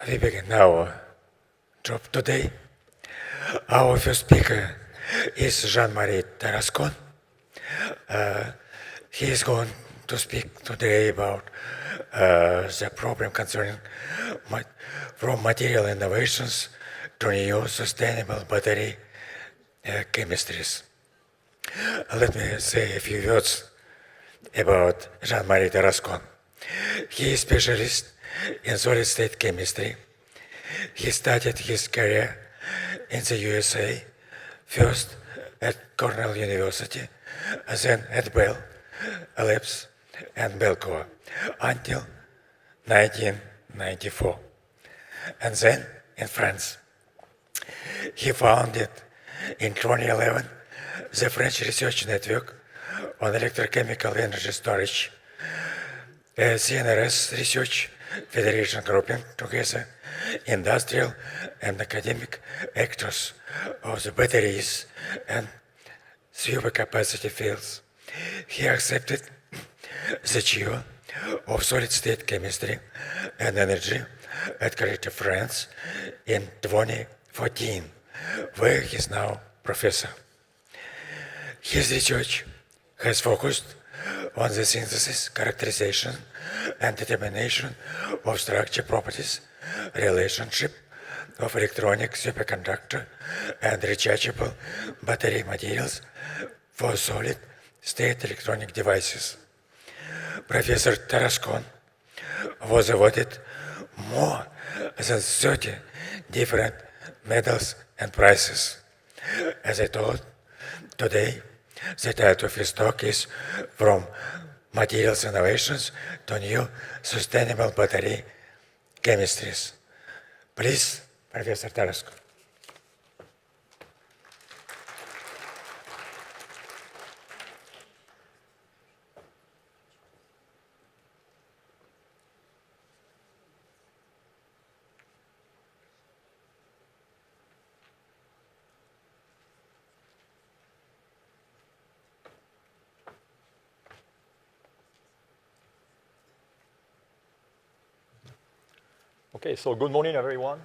We begin our talk today. Our first speaker is Jean-Marie Tarascon. He is going to speak today about the problem concerning from material innovations to new sustainable battery chemistries. Let me say a few words about Jean-Marie Tarascon. He is specialist in solid-state chemistry. He started his career in the USA, first at Cornell University, then at Bell Labs and Belcoa until 1994, and then in France. He founded in 2011 the French Research Network on Electrochemical Energy Storage, a CNRS research federation grouping together industrial and academic actors of the batteries and supercapacity fields. He accepted the chair of solid-state chemistry and energy at Creative France in 2014, where he is now professor. His research has focused on the synthesis, characterization, and determination of structure properties, relationship of electronic superconductor and rechargeable battery materials for solid-state electronic devices. Professor Tarascon was awarded more than 30 different medals and prizes. As I told today, the title of his talk is From Materials Innovations to New Sustainable Battery Chemistries. Please, Professor Tarascon. Okay, so good morning, everyone.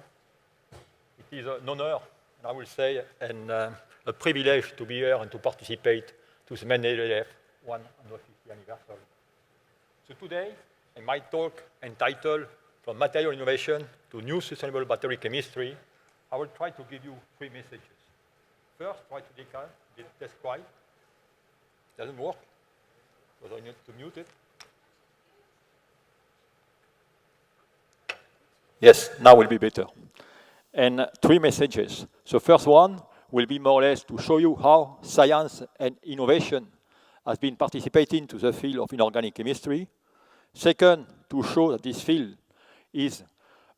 It is an honor, and I will say, and a privilege to be here and to participate to the Mendeleev 150th anniversary. So today, in my talk entitled From Material Innovation to New Sustainable Battery Chemistry, I will try to give you three messages. First, try to describe. It doesn't work, so I need to mute it. Yes, now will be better. And three messages. So first one will be more or less to show you how science and innovation has been participating to the field of inorganic chemistry. Second, to show that this field is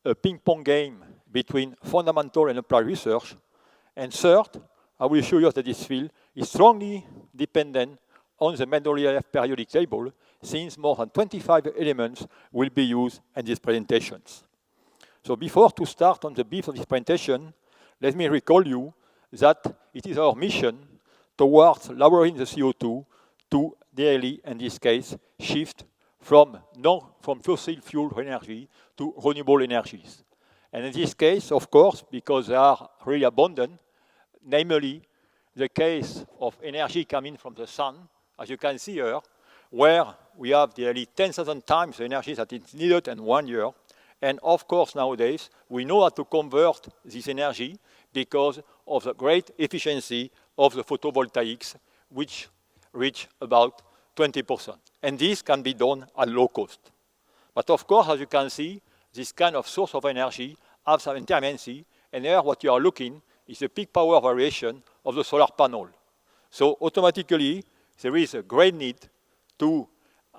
a ping-pong game between fundamental and applied research. And third, I will show you that this field is strongly dependent on the Mendeleev periodic table, since more than 25 elements will be used in these presentations. So before to start on the brief of this presentation, let me recall you that it is our mission towards lowering the CO2 to daily, in this case, shift from fossil fuel energy to renewable energies. And in this case, of course, because they are really abundant, namely the case of energy coming from the sun, as you can see here, where we have nearly 10,000 times the energy that is needed in 1 year. And of course, nowadays, we know how to convert this energy because of the great efficiency of the photovoltaics, which reach about 20%. And this can be done at low cost. But of course, as you can see, this kind of source of energy has some intermittency, and here what you are looking is the peak power variation of the solar panel. So automatically, there is a great need to,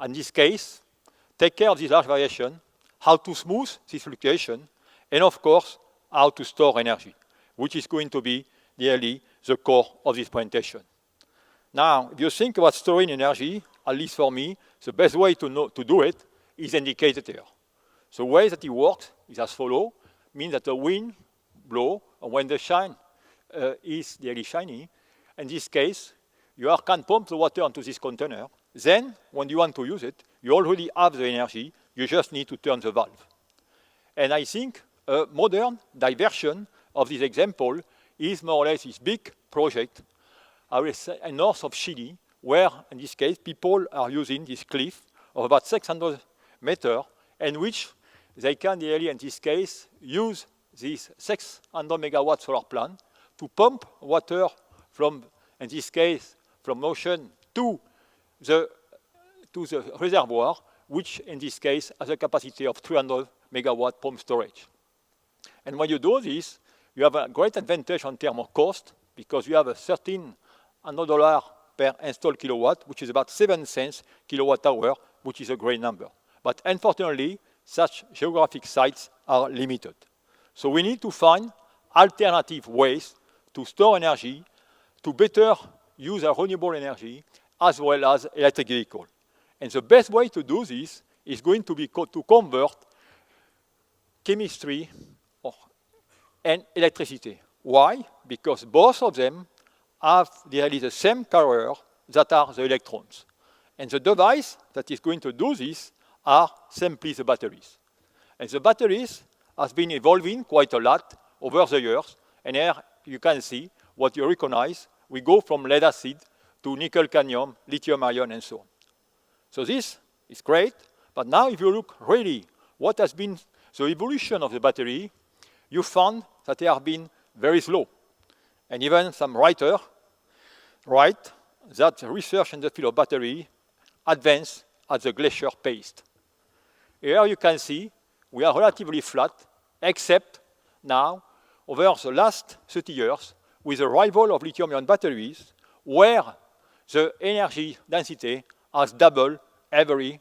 in this case, take care of this large variation, how to smooth this fluctuation, and of course, how to store energy, which is going to be nearly the core of this presentation. Now, if you think about storing energy, at least for me, the best way to do it is indicated here. So the way that it works is as follows, means that the wind blows, and when the sun is really shiny. In this case, you can pump the water into this container. Then, when you want to use it, you already have the energy. You just need to turn the valve. And I think a modern diversion of this example is more or less this big project, I will say, north of Chile, where, in this case, people are using this cliff of about 600 meters, and which they can really, in this case, use this 600 megawatt solar plant to pump water from, in this case, from ocean to the reservoir, which in this case has a capacity of 300 megawatt pump storage. And when you do this, you have a great advantage in terms of cost, because you have a $1,300 per installed kilowatt, which is about 7 cents kilowatt hour, which is a great number. But unfortunately, such geographic sites are limited. So we need to find alternative ways to store energy, to better use our renewable energy, as well as electric vehicle. And the best way to do this is going to be to convert chemistry and electricity. Why? Because both of them have really the same carrier that are the electrons. And the device that is going to do this are simply the batteries. And the batteries has been evolving quite a lot over the years. And here you can see what you recognize. We go from lead acid to nickel cadmium, lithium ion, and so on. So this is great. But now if you look really what has been the evolution of the battery, you found that they have been very slow. And even some writers write that research in the field of battery advanced at the glacier pace. Here you can see we are relatively flat, except now, over the last 30 years, with the arrival of lithium-ion batteries, where the energy density has doubled every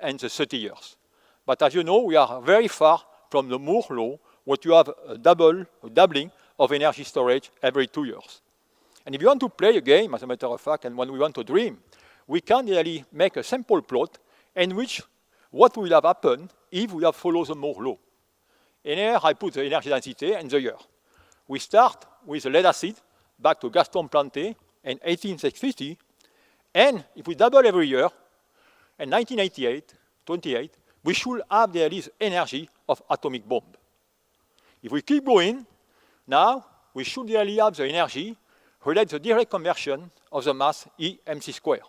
in the 30 years. But as you know, we are very far from the Moore law, where you have a doubling of energy storage every 2 years. And if you want to play a game, as a matter of fact, and when we want to dream, we can really make a simple plot in which what will have happened if we have followed the Moore law. And here I put the energy density and the year. We start with the lead acid back to Gaston Planté in 1850, and if we double every year, in 1928, we should have the release energy of atomic bomb. If we keep going, now we should really have the energy related to the direct conversion of the mass E mc square,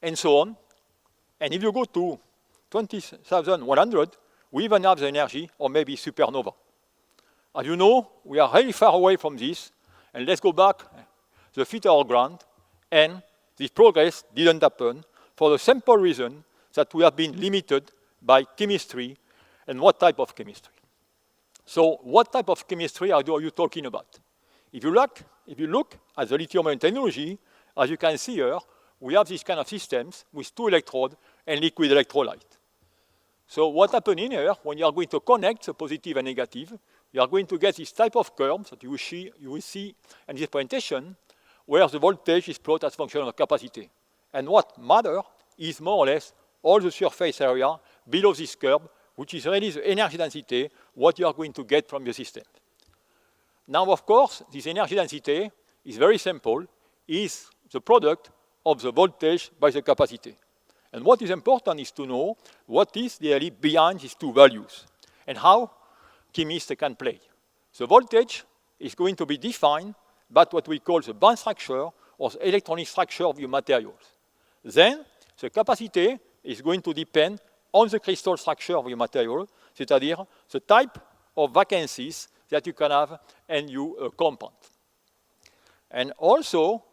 and so on. And if you go to 20,100, we even have the energy or maybe supernova. As you know, we are really far away from this, and let's go back the feet of our ground, and this progress didn't happen for the simple reason that we have been limited by chemistry, and what type of chemistry. So what type of chemistry are you talking about? If you look at the lithium-ion technology, as you can see here, we have these kind of systems with 2 electrodes and liquid electrolyte. So what happens in here, when you are going to connect the positive and negative, you are going to get this type of curve that you will see in this presentation, where the voltage is plotted as a function of capacity. And what matters is more or less all the surface area below this curve, which is really the energy density, what you are going to get from the system. Now, of course, this energy density is very simple, is the product of the voltage by the capacity. And what is important is to know what is really behind these 2 values and how chemists can play. The voltage is going to be defined by what we call the band structure or the electronic structure of your materials. Then the capacity is going to depend on the crystal structure of your material, c'est-à-dire the type of vacancies that you can have in your compound. And also,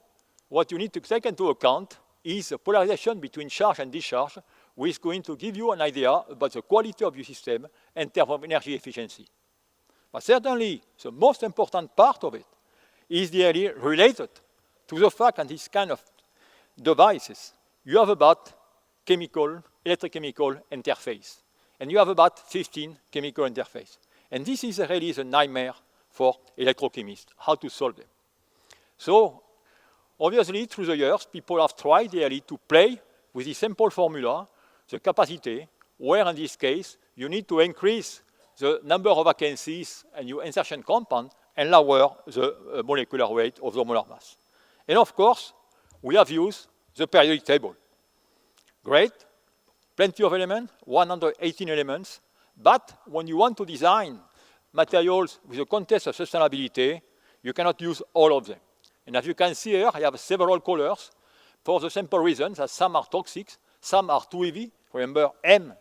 what you need to take into account is the polarization between charge and discharge, which is going to give you an idea about the quality of your system in terms of energy efficiency. But certainly, the most important part of it is really related to the fact that these kind of devices, you have about electrochemical interface, and you have about 15 chemical interface. And this is really the nightmare for electrochemists, how to solve them. So, obviously, through the years, people have tried really to play with this simple formula, the capacity, where in this case, you need to increase the number of vacancies in your insertion compound and lower the molecular weight of the molar mass. And of course, we have used the periodic table. Great, plenty of elements, 118 elements, but when you want to design materials with a context of sustainability, you cannot use all of them. And as you can see here, I have several colors for the simple reason that some are toxic, some are too heavy. Remember, M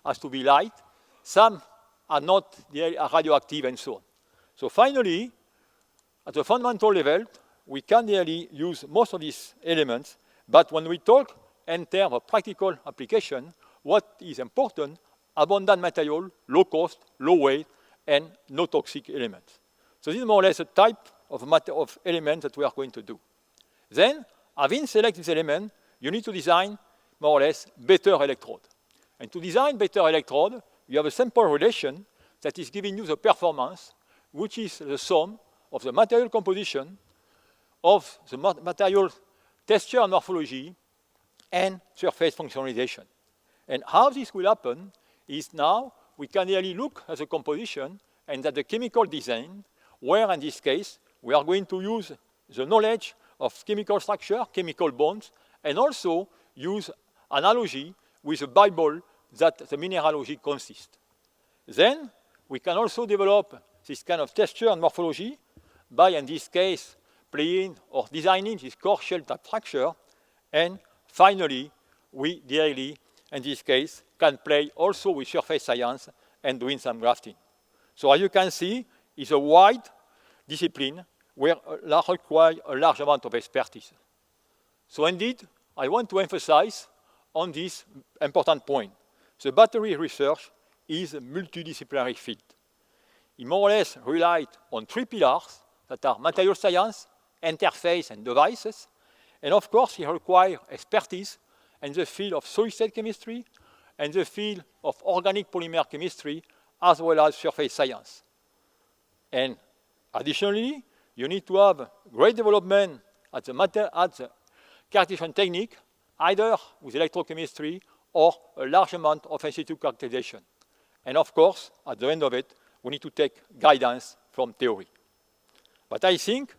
has to be light. Some are not radioactive and so on. So finally, at the fundamental level, we can really use most of these elements, but when we talk in terms of practical application, what is important, abundant material, low cost, low weight, and no toxic elements. So this is more or less a type of element that we are going to do. Then, having selected this element, you need to design more or less better electrode. And to design better electrode, you have a simple relation that is giving you the performance, which is the sum of the material composition, of the material texture and morphology, and surface functionalization. And how this will happen is now we can really look at the composition and at the chemical design, where in this case we are going to use the knowledge of chemical structure, chemical bonds, and also use analogy with the Bible that the mineralogy consists. Then we can also develop this kind of texture and morphology by, in this case, playing or designing this core shell type structure. And finally, we really, in this case, can play also with surface science and doing some grafting. So as you can see, it's a wide discipline where requires a large amount of expertise. So indeed, I want to emphasize on this important point. The battery research is a multidisciplinary field. It more or less relies on three pillars that are material science, interface, and devices. And of course, it requires expertise in the field of solid-state chemistry and the field of organic polymer chemistry, as well as surface science. And additionally, you need to have great development at the characterization technique, either with electrochemistry or a large amount of in-situ characterization. And of course, at the end of it, we need to take guidance from theory. But I think,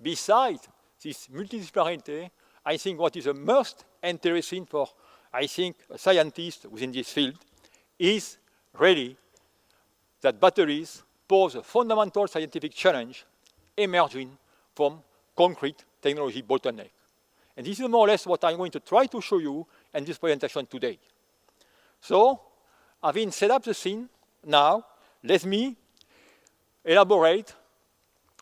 besides this multidisciplinarity, I think what is the most interesting for, I think, a scientist within this field is really that batteries pose a fundamental scientific challenge emerging from concrete technology bottleneck. And this is more or less what I'm going to try to show you in this presentation today. So, having set up the scene, now let me elaborate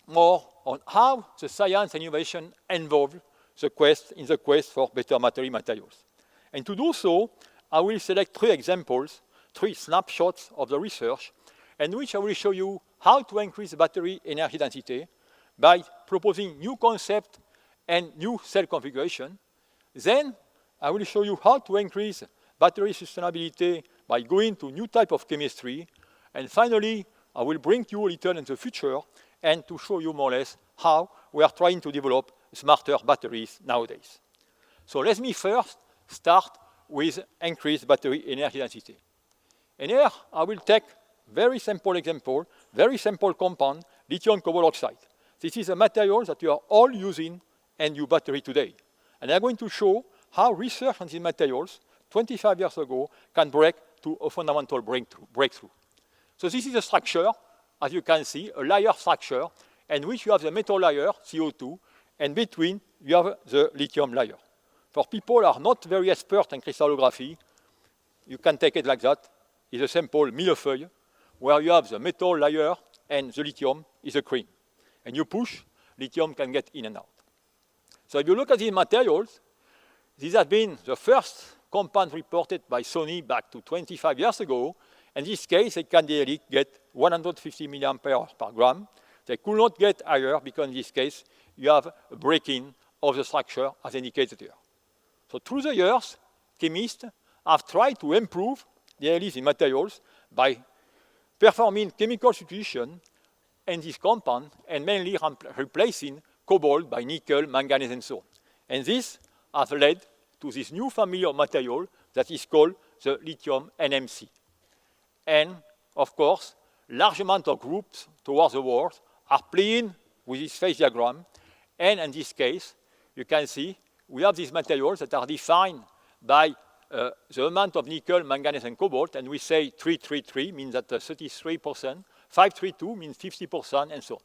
more on how the science and innovation involve in the quest for better battery materials. And to do so, I will select three examples, three snapshots of the research, in which I will show you how to increase battery energy density by proposing new concepts and new cell configuration. Then I will show you how to increase battery sustainability by going to new type of chemistry. And finally, I will bring you a little in the future and to show you more or less how we are trying to develop smarter batteries nowadays. So let me first start with increased battery energy density. And here I will take very simple example, very simple compound, lithium cobalt oxide. This is a material that you are all using in your battery today. And I'm going to show how research on these materials 25 years ago can break to a fundamental breakthrough. So this is a structure, as you can see, a layer structure, in which you have the metal layer, CO2, and between you have the lithium layer. For people who are not very expert in crystallography, you can take it like that. It's a simple millefeuille, where you have the metal layer and the lithium is a cream. And you push, lithium can get in and out. So if you look at these materials, this has been the first compound reported by Sony back to 25 years ago. In this case, they can really get 150 milliampere per gram. They could not get higher because in this case, you have a breaking of the structure as indicated here. So through the years, chemists have tried to improve the release in materials by performing chemical substitution in this compound and mainly replacing cobalt by nickel, manganese, and so on. And this has led to this new family of material that is called the lithium NMC. And of course, large amount of groups towards the world are playing with this phase diagram. And in this case, you can see we have these materials that are defined by the amount of nickel, manganese, and cobalt, and we say 333 means that 33%, 532 means 50%, and so on.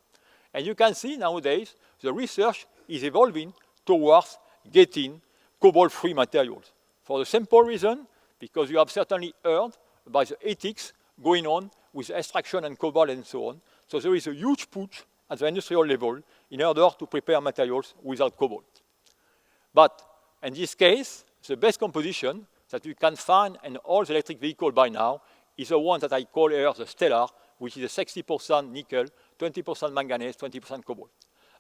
And you can see nowadays the research is evolving towards getting cobalt-free materials. For the simple reason, because you have certainly heard about the ethics going on with extraction and cobalt and so on. So there is a huge push at the industrial level in order to prepare materials without cobalt. But in this case, the best composition that you can find in all the electric vehicles by now is the one that I call here the stellar, which is a 60% nickel, 20% manganese, 20% cobalt.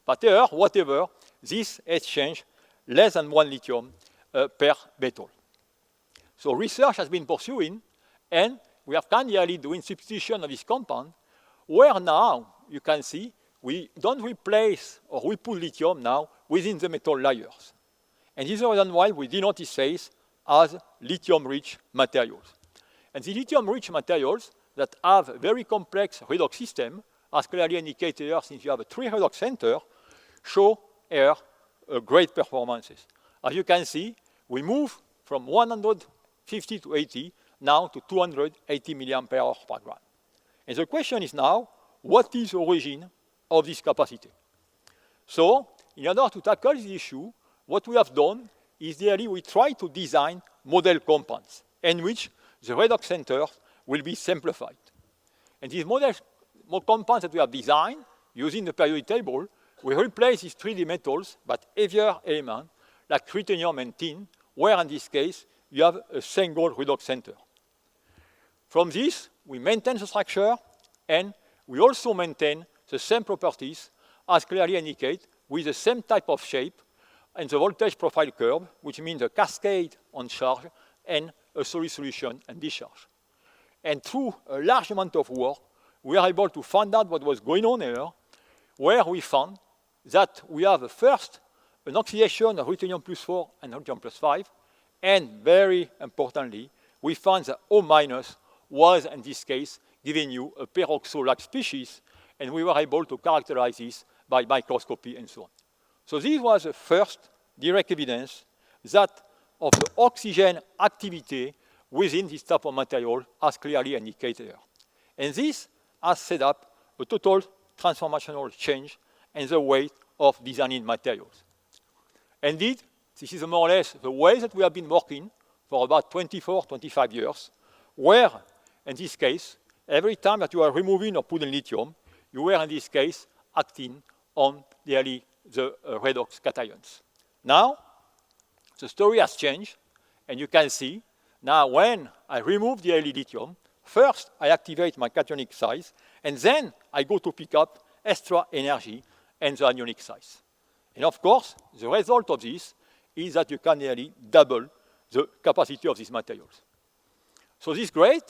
But here, whatever, this exchange less than 1 lithium per metal. So research has been pursuing, and we are kindly doing substitution of this compound, where now you can see we don't replace or we put lithium now within the metal layers. And this is the reason why we denote this phase as lithium-rich materials. And the lithium-rich materials that have a very complex redox system, as clearly indicated here, since you have a 3 redox center, show here great performances. As you can see, we move from 150 to 80 now to 280 milliampere hour per gram. And the question is now, what is the origin of this capacity? So, in order to tackle this issue, what we have done is really we try to design model compounds in which the redox centers will be simplified. And these model compounds that we have designed using the periodic table, we replace these 3D metals but heavier elements like ruthenium and tin, where in this case you have a single redox center. From this, we maintain the structure and we also maintain the same properties as clearly indicated with the same type of shape and the voltage profile curve, which means a cascade on charge and a solid solution and discharge. And through a large amount of work, we are able to find out what was going on here, where we found that we have first an oxidation of ruthenium plus 4 and ruthenium plus 5, and very importantly, we found that O minus was, in this case, giving you a peroxo-like species, and we were able to characterize this by microscopy and so on. So this was the first direct evidence that of the oxygen activity within this type of material as clearly indicated here. And this has set up a total transformational change in the way of designing materials. Indeed, this is more or less the way that we have been working for about 24, 25 years, where, in this case, every time that you are removing or putting lithium, you were, in this case, acting on the redox cations. Now, the story has changed, and you can see, now when I remove the lithium, first I activate my cationic size, and then I go to pick up extra energy and the anionic size. And of course, the result of this is that you can nearly double the capacity of these materials. So this is great,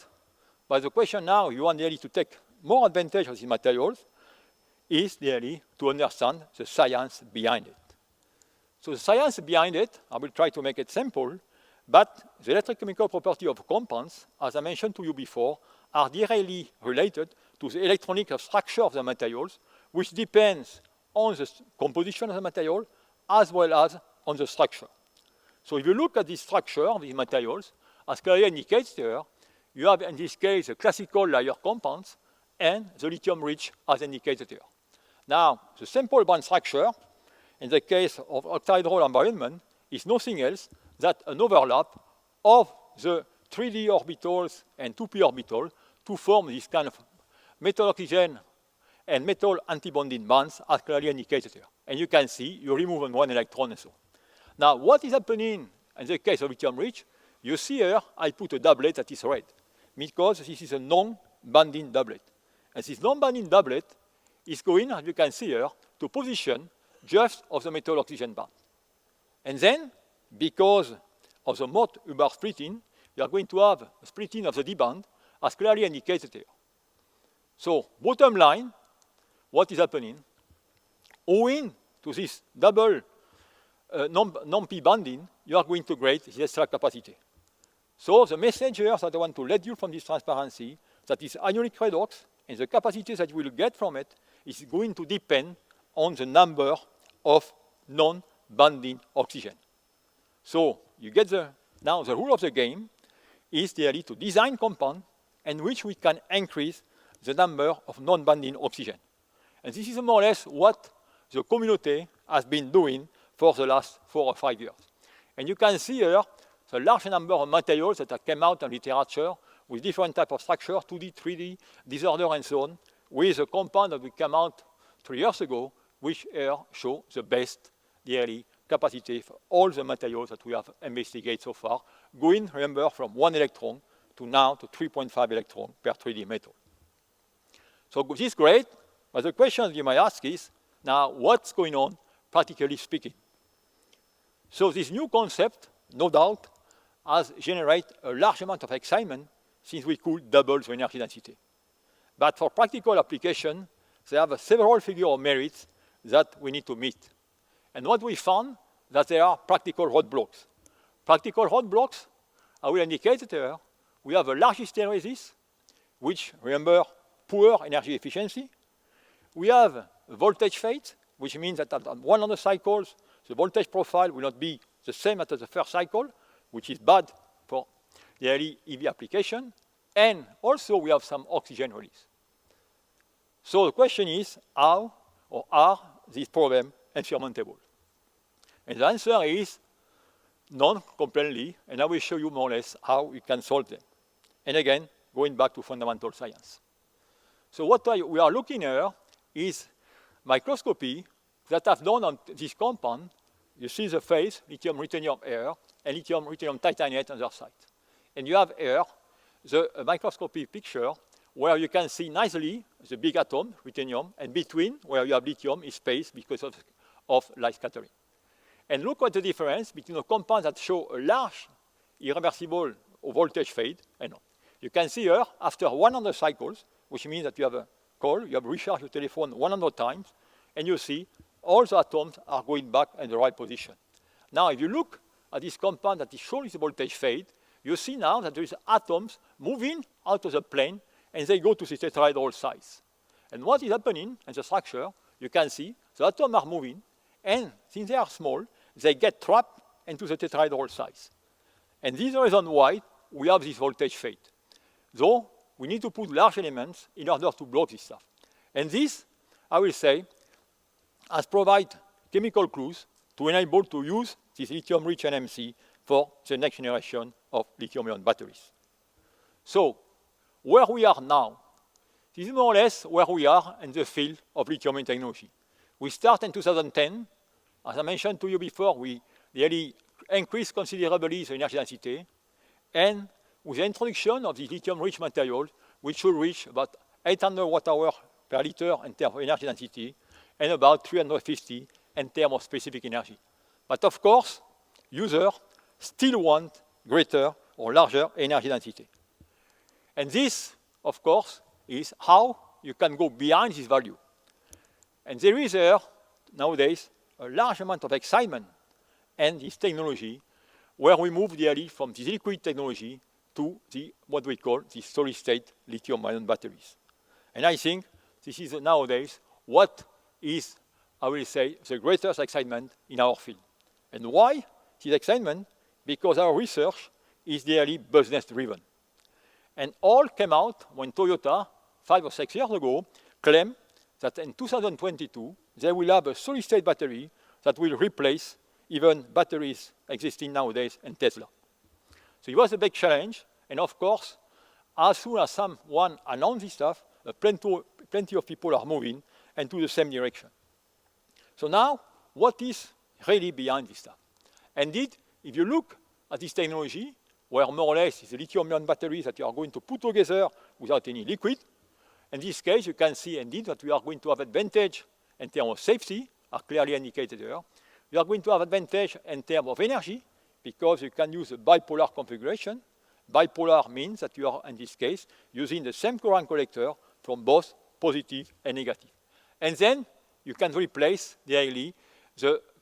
but the question now, you want nearly to take more advantage of these materials, is nearly to understand the science behind it. So the science behind it, I will try to make it simple, but the electrochemical property of compounds, as I mentioned to you before, are directly related to the electronic structure of the materials, which depends on the composition of the material as well as on the structure. So if you look at the structure of these materials, as clearly indicates here, you have in this case the classical layer compounds and the lithium-rich as indicated here. Now, the simple bond structure, in the case of octahedral environment, is nothing else than an overlap of the 3d orbitals and 2p orbitals to form this kind of metal oxygen and metal antibonding bonds as clearly indicated here. And you can see you remove one electron and so on. Now, what is happening in the case of lithium-rich? You see here, I put a doublet that is red, because this is a non-bonding doublet. And this non-bonding doublet is going, as you can see here, to position just of the metal oxygen bond. And then, because of the Mott-Hubbard splitting, you are going to have a splitting of the D bond, as clearly indicated here. So, bottom line, what is happening? Owing to this double non-p bonding, you are going to create this extra capacity. So the message here that I want to let you from this transparency, that is ionic redox, and the capacity that you will get from it is going to depend on the number of non-bonding oxygen. So you get now the rule of the game is really to design compound in which we can increase the number of non-bonding oxygen. And this is more or less what the community has been doing for the last 4 or 5 years. And you can see here the large number of materials that have come out in literature with different types of structure, 2D, 3D, disorder, and so on, with a compound that we came out 3 years ago, which here show the best yearly capacity for all the materials that we have investigated so far, going, remember, from 1 electron to now to 3.5 electron per 3D metal. So this is great, but the question you might ask is, now what's going on, practically speaking? So this new concept, no doubt, has generated a large amount of excitement since we could double the energy density. But for practical application, there have several figures of merits that we need to meet. And what we found, that there are practical roadblocks. Practical roadblocks, I will indicate it here. We have a large hysteresis, which, remember, poor energy efficiency. We have voltage fade, which means that at 100 cycles, the voltage profile will not be the same as the first cycle, which is bad for the early EV application. And also, we have some oxygen release. So the question is, how or are these problems insurmountable? And the answer is none completely, and I will show you more or less how we can solve them. And again, going back to fundamental science. So what we are looking here is microscopy that I've done on this compound. You see the phase, lithium ruthenium here, and lithium ruthenium titaniate on the other side. And you have here the microscopy picture where you can see nicely the big atom, ruthenium, and between where you have lithium is space because of light scattering. And look at the difference between the compounds that show a large irreversible voltage fade and not. You can see here, after 100 cycles, which means that you have a call, you have recharged your telephone 100 times, and you see all the atoms are going back in the right position. Now, if you look at this compound that is showing the voltage fade, you see now that there is atoms moving out of the plane, and they go to the tetrahedral size. And what is happening in the structure, you can see the atoms are moving, and since they are small, they get trapped into the tetrahedral size. And this is the reason why we have this voltage fade. So we need to put large elements in order to block this stuff. And this, I will say, has provided chemical clues to enable to use this lithium-rich NMC for the next generation of lithium-ion batteries. So where we are now, this is more or less where we are in the field of lithium-ion technology. We start in 2010. As I mentioned to you before, we really increased considerably the energy density. And with the introduction of the lithium-rich material, which should reach about 800 watt-hour per liter in terms of energy density, and about 350 in terms of specific energy. But of course, users still want greater or larger energy density. And this, of course, is how you can go behind this value. And there is nowadays, a large amount of excitement in this technology where we move really from this liquid technology to what we call the solid-state lithium-ion batteries. And I think this is nowadays what is, I will say, the greatest excitement in our field. And why this excitement? Because our research is really business-driven. And all came out when Toyota, 5 or 6 years ago, claimed that in 2022, they will have a solid-state battery that will replace even batteries existing nowadays in Tesla. So it was a big challenge, and of course, as soon as someone announced this stuff, plenty of people are moving into the same direction. So now, what is really behind this stuff? Indeed, if you look at this technology, where more or less it's the lithium-ion batteries that you are going to put together without any liquid, in this case, you can see indeed that we are going to have advantage in terms of safety, are clearly indicated here. We are going to have advantage in terms of energy, because you can use a bipolar configuration. Bipolar means that you are, in this case, using the same current collector from both positive and negative. And then you can replace the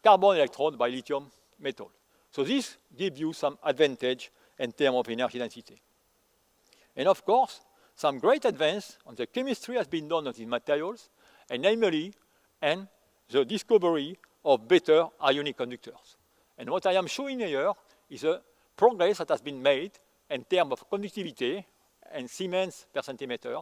carbon electrode by lithium metal. So this gives you some advantage in terms of energy density. And of course, some great advance on the chemistry has been done on these materials, and namely, and the discovery of better ionic conductors. And what I am showing here is a progress that has been made in terms of conductivity and Siemens per centimeter,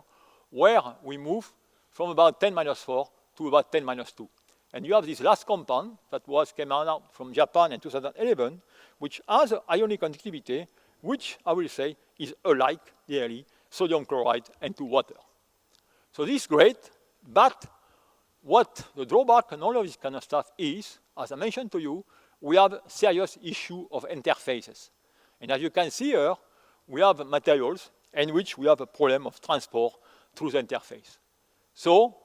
where we move from about 10 minus 4 to about 10 minus 2. And you have this last compound that came out from Japan in 2011, which has ionic conductivity, which I will say is alike, nearly, sodium chloride and to water. So this is great, but what the drawback and all of this kind of stuff is, as I mentioned to you, we have serious issue of interfaces. And as you can see here, we have materials in which we have a problem of transport through the interface. So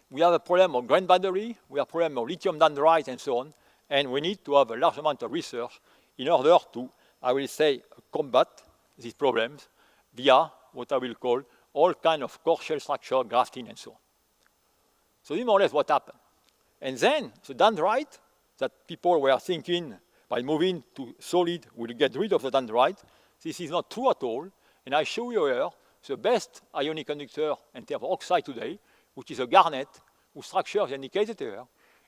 we have a problem of grain battery, we have a problem of lithium dendrites and so on, and we need to have a large amount of research in order to, I will say, combat these problems via what I will call all kind of core shell structure, grafting, and so on. So this is more or less what happened. And then the dendrite that people were thinking by moving to solid will get rid of the dendrite, this is not true at all. And I show you here the best ionic conductor in terms of oxide today, which is a garnet, whose structure is indicated here.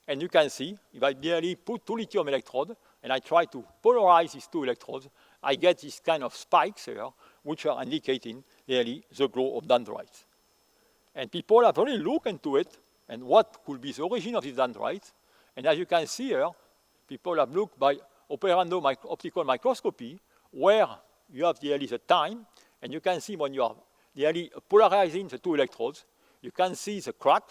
And you can see, if I merely put 2 lithium electrodes, and I try to polarize these 2 electrodes, I get this kind of spikes here, which are indicating really the growth of dendrites. And people have really looked into it, and what could be the origin of these dendrites. And as you can see here, people have looked by operando optical microscopy, where you have really the time, and you can see when you are really polarizing the 2 electrodes, you can see the crack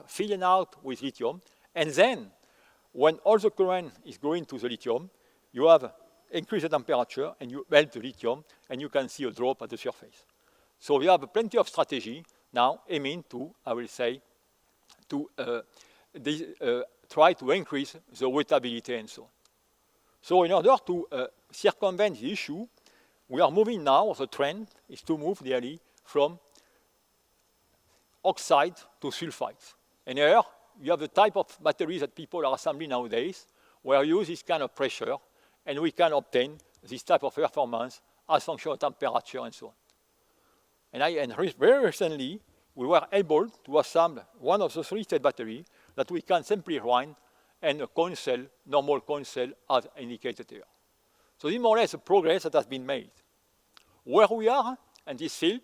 filling out with lithium, and then when all the current is going to the lithium, you have increased temperature, and you melt the lithium, and you can see a drop at the surface. So we have plenty of strategy now aiming to, I will say, to try to increase the wettability and so on. So in order to circumvent the issue, we are moving now, the trend is to move nearly from oxide to sulfides. And here, you have the type of batteries that people are assembling nowadays, where you use this kind of pressure, and we can obtain this type of performance as function of temperature and so on. And very recently, we were able to assemble one of the 3-state batteries that we can simply run in a coin cell, normal coin cell, as indicated here. So this is more or less the progress that has been made. Where we are in this field,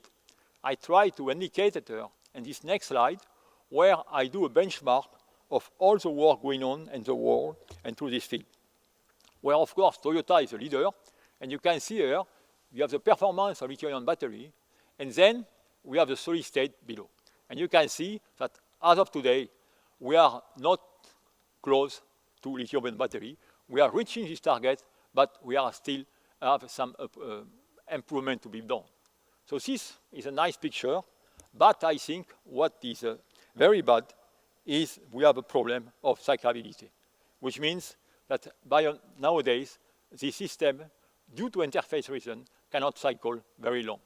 I try to indicate it here in this next slide, where I do a benchmark of all the work going on in the world and through this field. Where, of course, Toyota is the leader, and you can see here, you have the performance of lithium-ion battery, and then we have the solid state below. And you can see that as of today, we are not close to lithium-ion battery. We are reaching this target, but we are still have some improvement to be done. So this is a nice picture, but I think what is very bad is we have a problem of cyclability, which means that by nowadays, the system, due to interface reason, cannot cycle very long.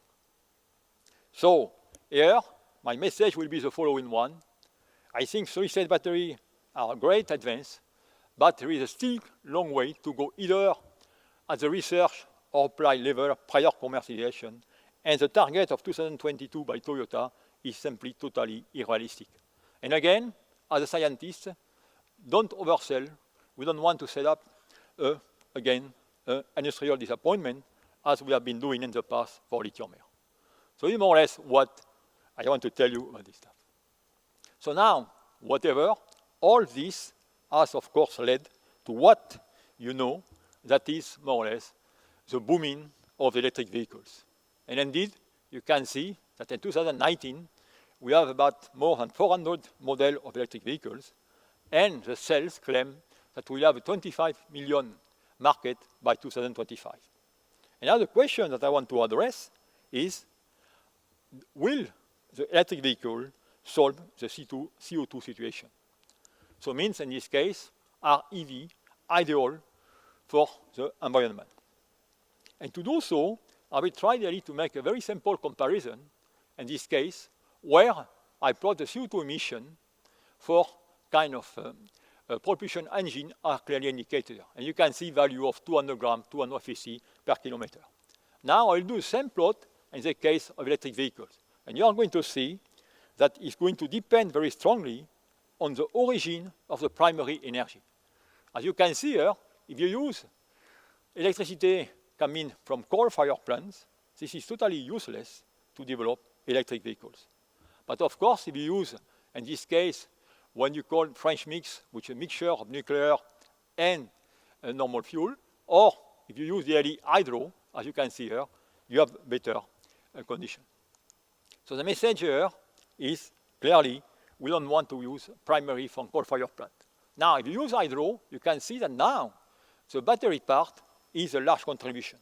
So here, my message will be the following one. I think solid-state batteries are a great advance, but there is a still long way to go either at the research or applied level prior commercialization, and the target of 2022 by Toyota is simply totally unrealistic. And again, as a scientist, don't oversell. We don't want to set up, again, an industrial disappointment, as we have been doing in the past for lithium air. So this is more or less what I want to tell you about this stuff. So now, whatever, all this has, of course, led to what you know that is more or less the booming of electric vehicles. And indeed, you can see that in 2019, we have about more than 400 models of electric vehicles, and the sales claim that we'll have a 25 million market by 2025. Another question that I want to address is, will the electric vehicle solve the CO2 situation? So it means in this case, are EV ideal for the environment? And to do so, I will try really to make a very simple comparison, in this case, where I plot the CO2 emission for kind of propulsion engine are clearly indicated. And you can see value of 200 grams, 250 per kilometer. Now I'll do the same plot in the case of electric vehicles. And you are going to see that is going to depend very strongly on the origin of the primary energy. As you can see here, if you use electricity coming from coal-fired plants, this is totally useless to develop electric vehicles. But of course, if you use, in this case, what you call French mix, which is a mixture of nuclear and normal fuel, or if you use the hydro, as you can see here, you have better condition. So the message here is clearly we don't want to use primary from coal-fired plant. Now, if you use hydro, you can see that now the battery part is a large contribution.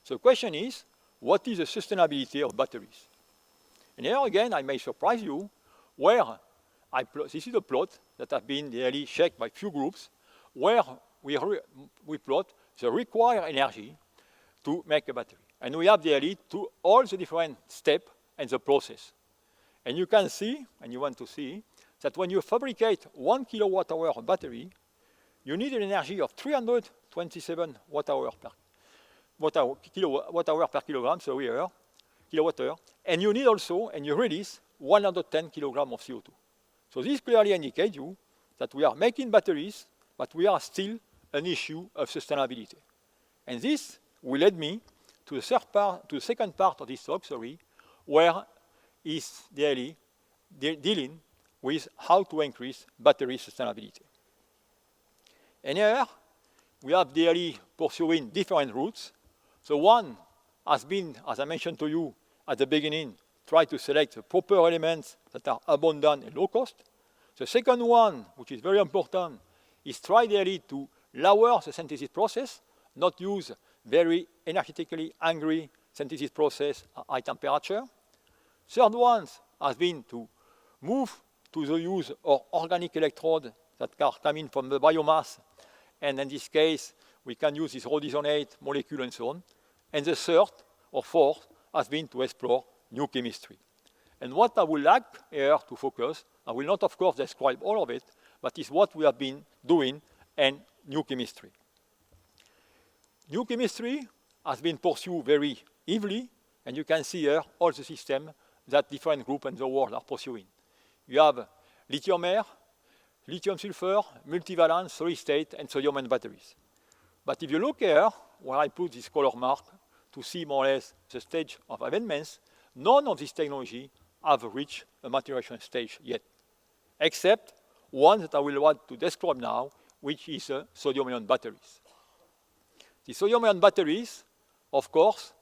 So the question is, what is the sustainability of batteries? And here again, I may surprise you, where this is a plot that has been really checked by few groups, where we plot the required energy to make a battery. And we have really to all the different steps and the process. And you can see, and you want to see, that when you fabricate 1 kilowatt-hour of battery, you need an energy of 327 watt-hour per kilogram, so here, kilowatt-hour, and you need also, and you release 110 kilograms of CO2. So this clearly indicates you that we are making batteries, but we are still an issue of sustainability. And this will lead me to the second part of this talk, where is really dealing with how to increase battery sustainability. And here, we have daily pursuing different routes. So one has been, as I mentioned to you at the beginning, try to select the proper elements that are abundant and low cost. The second one, which is very important, is try daily to lower the synthesis process, not use very energetically hungry synthesis process at high temperature. Third one has been to move to the use of organic electrodes that are coming from the biomass. And in this case, we can use this rhodizonate molecule and so on. And the third or fourth has been to explore new chemistry. And what I would like here to focus, I will not, of course, describe all of it, but is what we have been doing in new chemistry. New chemistry has been pursued very heavily, and you can see here all the systems that different groups in the world are pursuing. You have lithium air, lithium sulfur, multivalent, solid state, and sodium-ion batteries. But if you look here, where I put this color mark to see more or less the stage of advancements, none of these technologies have reached a maturation stage yet, except one that I will want to describe now, which is sodium-ion batteries. The sodium-ion batteries, of course,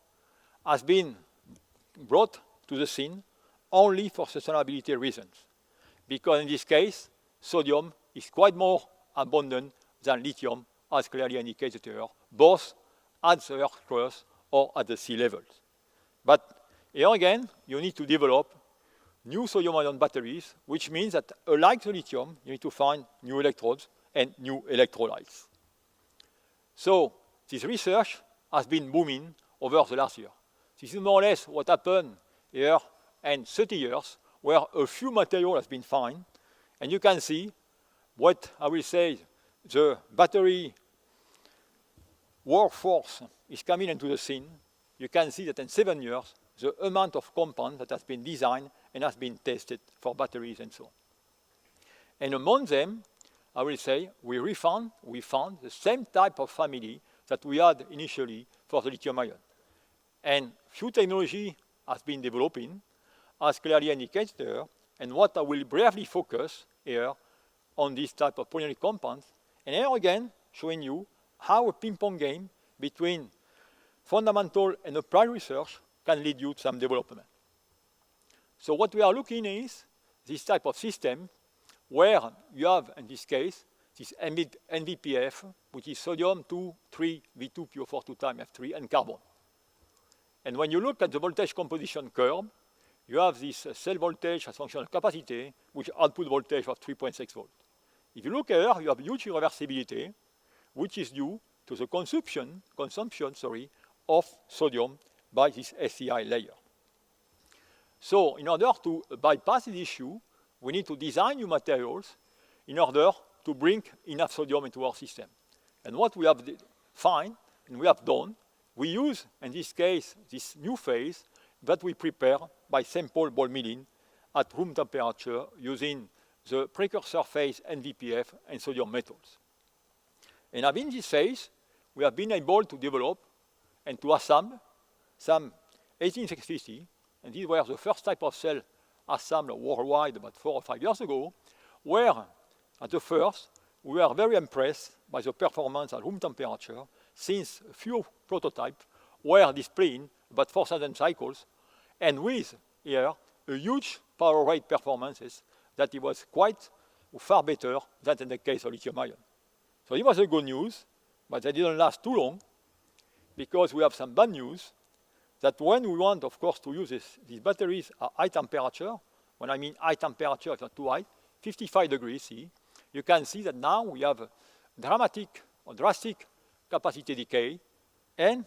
has been brought to the scene only for sustainability reasons, because in this case, sodium is quite more abundant than lithium, as clearly indicated here, both at the Earth crust or at the sea levels. But here again, you need to develop new sodium-ion batteries, which means that, unlike the lithium, you need to find new electrodes and new electrolytes. So this research has been booming over the last year. This is more or less what happened here in 30 years, where a few materials have been found, and you can see what I will say the battery workforce is coming into the scene. You can see that in 7 years, the amount of compound that has been designed and has been tested for batteries and so on. And among them, I will say, we found the same type of family that we had initially for the lithium-ion. And few technology has been developing, as clearly indicated here, and what I will briefly focus here on this type of polymeric compounds. And here again, showing you how a ping-pong game between fundamental and applied research can lead you to some development. So what we are looking is this type of system where you have, in this case, this NVPF, which is sodium 2,3V2PO4 2 times F3 and carbon. And when you look at the voltage composition curve, you have this cell voltage as function of capacity, which output voltage of 3.6 volts. If you look here, you have huge irreversibility, which is due to the consumption of sodium by this SCI layer. So in order to bypass this issue, we need to design new materials in order to bring enough sodium into our system. And what we have found, and we have done, we use, in this case, this new phase that we prepare by sample ball milling at room temperature using the precursor phase NVPF and sodium metals. And in this phase, we have been able to develop and to assemble some 18650, and these were the first type of cell assembled worldwide about 4 or 5 years ago, where at the first, we were very impressed by the performance at room temperature, since a few prototypes were displaying about 4,000 cycles, and with here a huge power rate performances that it was quite far better than in the case of lithium-ion. So it was a good news, but it didn't last too long, because we have some bad news, that when we want, of course, to use these batteries at high temperature, when I mean high temperature, it's not too high, 55 degrees C, you can see that now we have a dramatic or drastic capacity decay and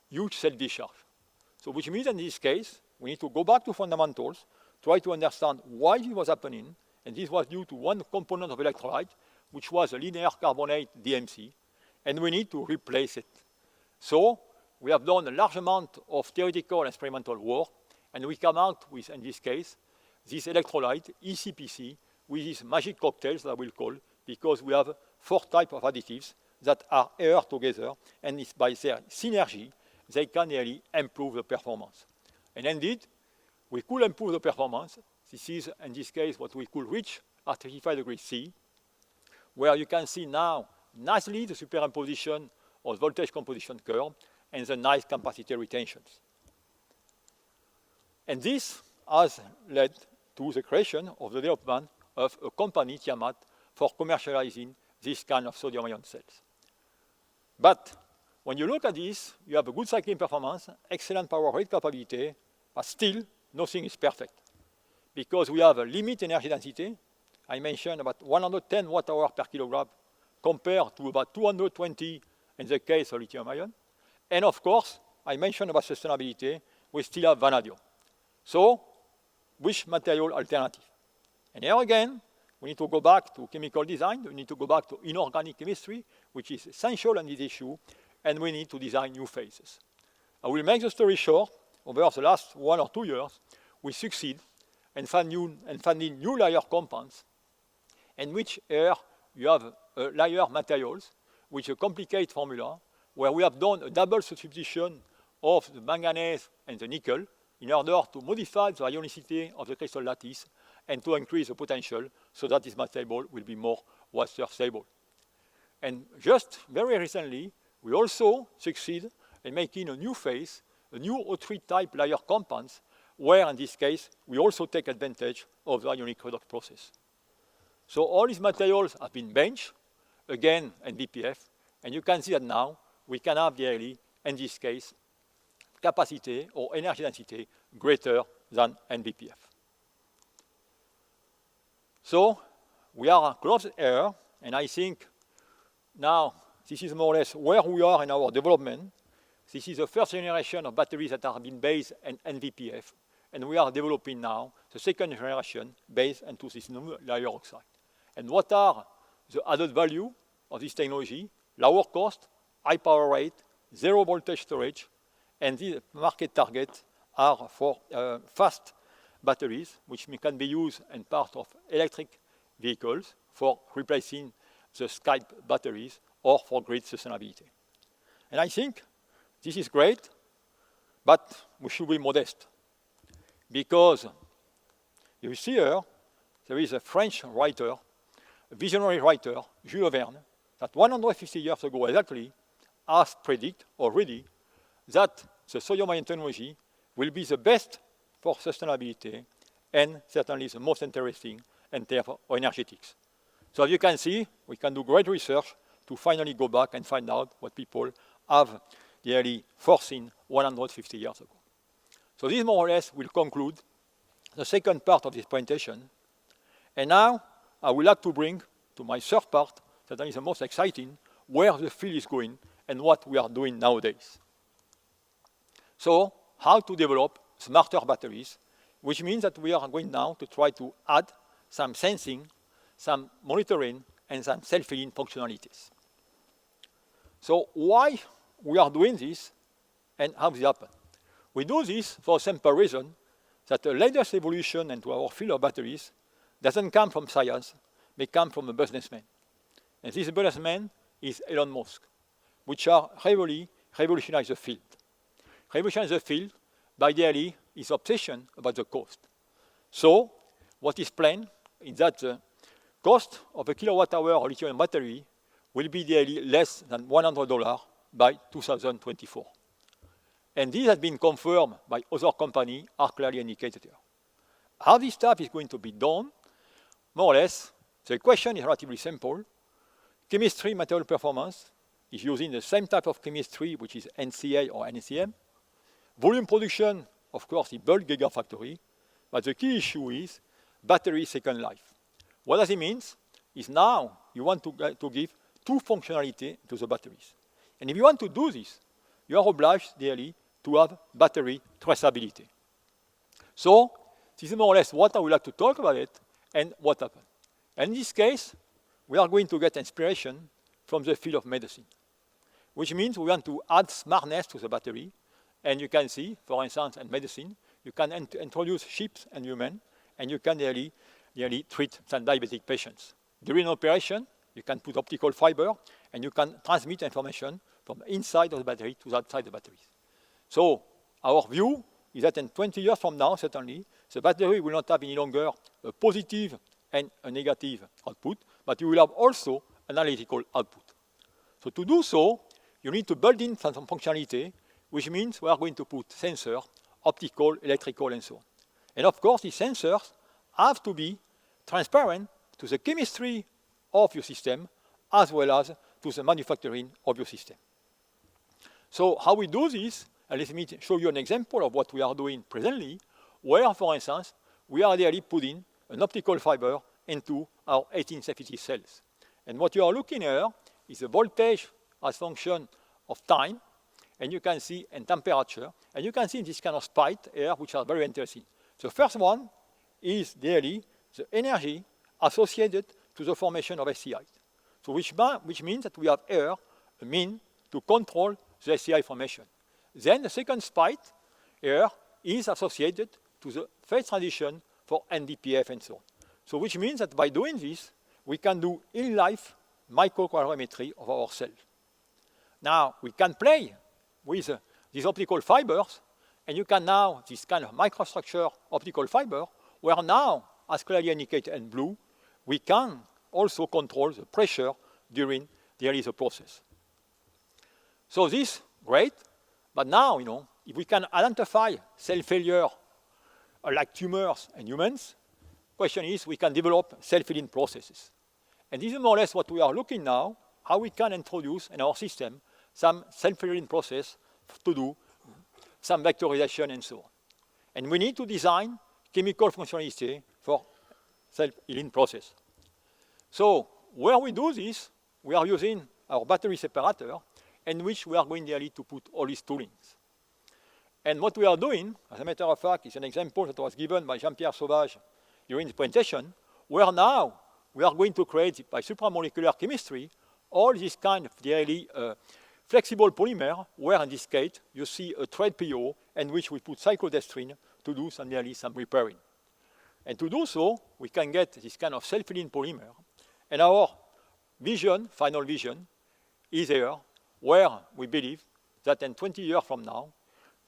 huge self-discharge. So which means in this case, we need to go back to fundamentals, try to understand why it was happening, and this was due to one component of electrolyte, which was a linear carbonate DMC, and we need to replace it. So we have done a large amount of theoretical and experimental work, and we come out with, in this case, this electrolyte, ECPC, with these magic cocktails that I will call, because we have 4 types of additives that are here together, and it's by their synergy, they can really improve the performance. And indeed, we could improve the performance. This is, in this case, what we could reach at 35 degrees C, where you can see now nicely the superimposition of voltage composition curve and the nice capacity retentions. And this has led to the creation of the development of a company, Tiamat, for commercializing this kind of sodium-ion cells. But when you look at this, you have a good cycling performance, excellent power rate capability, but still nothing is perfect. Because we have a limit energy density. I mentioned about 110 watt-hour per kilogram compared to about 220 in the case of lithium-ion. And of course, I mentioned about sustainability, we still have vanadium. So, which material alternative? And here again, we need to go back to chemical design, we need to go back to inorganic chemistry, which is essential in this issue, and we need to design new phases. I will make the story short. Over the last 1 or 2 years, we succeed in finding new layer compounds, in which here you have layer materials, which is a complicated formula, where we have done a double substitution of the manganese and the nickel in order to modify the ionicity of the crystal lattice and to increase the potential so that this material will be more water stable. And just very recently, we also succeed in making a new phase, a new O3 type layer compounds, where in this case, we also take advantage of the ionic redox process. So all these materials have been benched, again, in BPF, and you can see that now we can have really, in this case, capacity or energy density greater than NBPF. So we are close here, and I think now this is more or less where we are in our development. This is the first generation of batteries that have been based on NVPF, and we are developing now the second generation based on this new layer oxide. And what are the added value of this technology? Lower cost, high power rate, zero voltage storage, and the market targets are for fast batteries, which can be used in part of electric vehicles for replacing the Skype batteries or for grid sustainability. And I think this is great, but we should be modest. Because you see here, there is a French writer, a visionary writer, Jules Verne, that 150 years ago exactly has predicted already that the sodium-ion technology will be the best for sustainability and certainly the most interesting in terms of energetics. So as you can see, we can do great research to finally go back and find out what people have really foreseen 150 years ago. So this more or less will conclude the second part of this presentation. And now I would like to bring to my third part, that is the most exciting, where the field is going and what we are doing nowadays. So how to develop smarter batteries, which means that we are going now to try to add some sensing, some monitoring, and some self-healing functionalities. So why we are doing this and how this happen? We do this for a simple reason, that the latest evolution into our field of batteries doesn't come from science, but come from a businessman. And this businessman is Elon Musk, which are heavily revolutionize the field. Revolutionize the field by daily his obsession about the cost. So, what is planned is that the cost of a kilowatt-hour of lithium battery will be daily less than $100 by 2024. And this has been confirmed by other companies, are clearly indicated here. How this stuff is going to be done, more or less, the equation is relatively simple. Chemistry, material performance, is using the same type of chemistry, which is NCA or NCM. Volume production, of course, is bulk gigafactory, but the key issue is battery second life. What does it mean? Is now you want to give two functionality to the batteries. And if you want to do this, you are obliged daily to have battery traceability. So, this is more or less what I would like to talk about it and what happened. And in this case, we are going to get inspiration from the field of medicine, which means we want to add smartness to the battery. And you can see, for instance, in medicine, you can introduce chips and humans, and you can really treat some diabetic patients. During an operation, you can put optical fiber, and you can transmit information from inside of the battery to outside the batteries. So our view is that in 20 years from now, certainly, the battery will not have any longer a positive and a negative output, but you will have also an analytical output. So to do so, you need to build in some functionality, which means we are going to put sensors, optical, electrical, and so on. And of course, these sensors have to be transparent to the chemistry of your system, as well as to the manufacturing of your system. So how we do this, and let me show you an example of what we are doing presently, where, for instance, we are really putting an optical fiber into our 1850 cells. And what you are looking here is the voltage as function of time, and you can see in temperature, and you can see this kind of spike here, which are very interesting. The first one is really the energy associated to the formation of SCI. So which means that we have here a mean to control the SCI formation. Then the second spike here is associated to the phase transition for NDPF and so on. So which means that by doing this, we can do in-life microcalorimetry of our cell. Now, we can play with these optical fibers, and you can now, this kind of microstructure optical fiber, where now, as clearly indicated in blue, we can also control the pressure during the process. So this, great, but now, if we can identify cell failure like tumors in humans, question is we can develop self-healing processes. And this is more or less what we are looking now, how we can introduce in our system some self-healing process to do some vectorization and so on. And we need to design chemical functionality for self-healing process. So where we do this, we are using our battery separator, in which we are going really to put all these toolings. And what we are doing, as a matter of fact, is an example that was given by Jean-Pierre Sauvage during the presentation, where now we are going to create, by supramolecular chemistry, all this kind of really flexible polymer, where in this case you see a thread PO in which we put cyclodestrine to do some repairing. And to do so, we can get this kind of self-healing polymer. And our vision, final vision, is here, where we believe that in 20 years from now,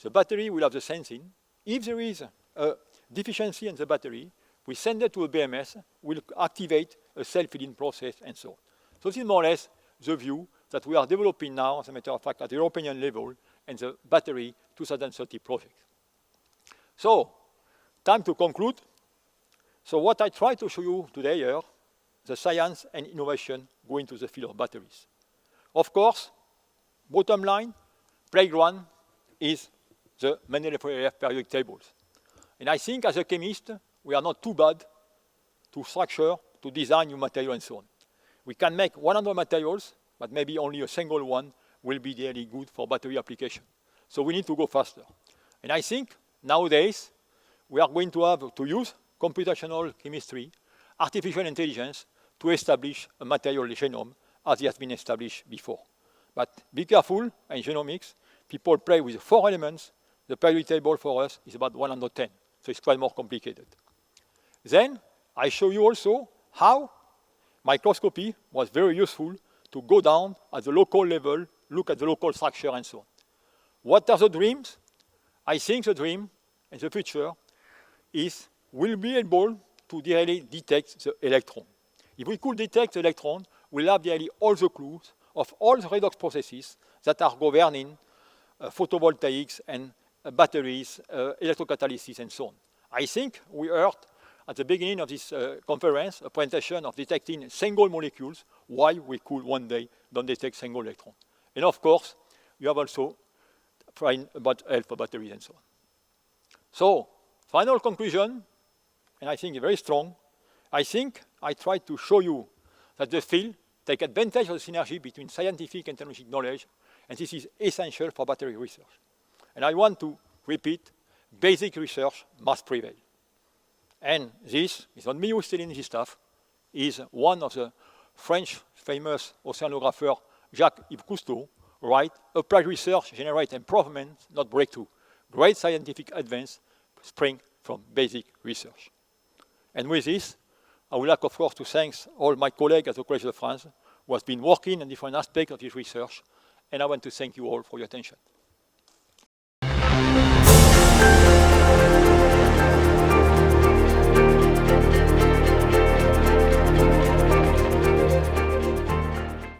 the battery will have the sensing. If there is a deficiency in the battery, we send it to a BMS, will activate a self-healing process, and so on. So this is more or less the view that we are developing now, as a matter of fact, at the European level, and the battery 2030 project. So, time to conclude. So what I try to show you today here, the science and innovation going to the field of batteries. Of course, bottom line, playground is the Mendeleev periodic tables. And I think as a chemist, we are not too bad to structure, to design new material and so on. We can make 100 materials, but maybe only a single one will be really good for battery application. So we need to go faster. And I think nowadays, we are going to have to use computational chemistry, artificial intelligence, to establish a material genome as it has been established before. But be careful, in genomics, people play with 4 elements. The periodic table for us is about 110. So it's quite more complicated. Then I show you also how microscopy was very useful to go down at the local level, look at the local structure and so on. What are the dreams? I think the dream in the future is we'll be able to really detect the electron. If we could detect the electron, we'll have really all the clues of all the redox processes that are governing photovoltaics and batteries, electrocatalysis, and so on. I think we heard at the beginning of this conference a presentation of detecting single molecules, why we could one day don't detect single electron. And of course, you have also trying about health for batteries and so on. So, final conclusion, and I think very strong, I think I tried to show you that the field take advantage of the synergy between scientific and technological knowledge, and this is essential for battery research. And I want to repeat, basic research must prevail. And this is not me who's telling this stuff, is one of the French famous oceanographer, Jacques-Yves Cousteau, right? Applied research generates improvement, not breakthrough. Great scientific advance spring from basic research. And with this, I would like, of course, to thank all my colleagues at the Collège de France who have been working on different aspects of this research, and I want to thank you all for your attention.